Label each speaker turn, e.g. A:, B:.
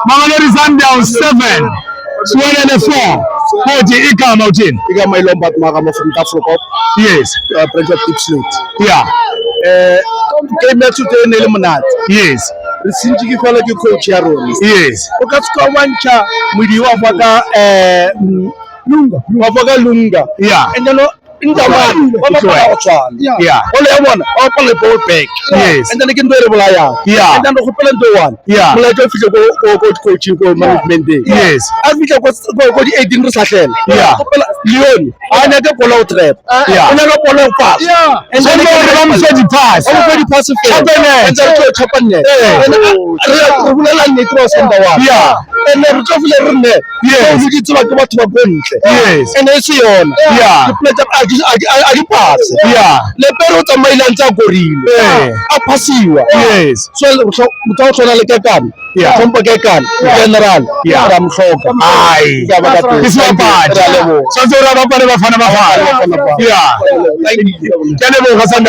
A: Mamelodi Sundowns 7 Siwelele 4 Manje igama uthini?
B: Igama iLombard Magama from Tafropop.
A: Yes.
B: Branch of Deep Slate.
A: Yeah.
B: Game ya today ne le monate.
A: Yes.
B: Re sintse ke fela ke coach ya rona.
A: Yes.
B: O ka tsaka wantsha modi wa faka Lunga.
A: Yeah.
B: And then Ndamani wa mapala o tswana.
A: Yeah.
B: Ole ya bona o pala ball back.
A: Yes.
B: And then ke ntwe re bolaya.
A: Yeah.
B: And then go pela ntwe one.
A: Yeah.
B: Molato fihle go coaching go management day.
A: Yes.
B: A fihle go di 18 re sahlela.
A: Yeah.
B: Go pela Leon a nya ke bola o trap.
A: Yeah.
B: Ona go bola o pass.
A: And then ba mo di pass.
B: O go di pass fe. And then go chapanne. Re bulela nnete wa senda wa.
A: Yeah.
B: And then re tsofile re nne.
A: Yes.
B: Go di tswa ke batho ba bontle.
A: Yes.
B: And it's yona.
A: Yeah.
B: Ke play a di pass.
A: Yeah.
B: Le pero o tsamaile ntse a gorile. A phasiwa.
A: Yes.
B: So motho o tsona le kekane.
A: Yeah.
B: Tlhompha kekane. General.
A: Yeah.
B: Ra mhloka.
A: Hayi. Isibaphathe. Sonke ora bapale bafana bafana. Yeah.
B: Thank you.
A: Ke leboga Sundowns.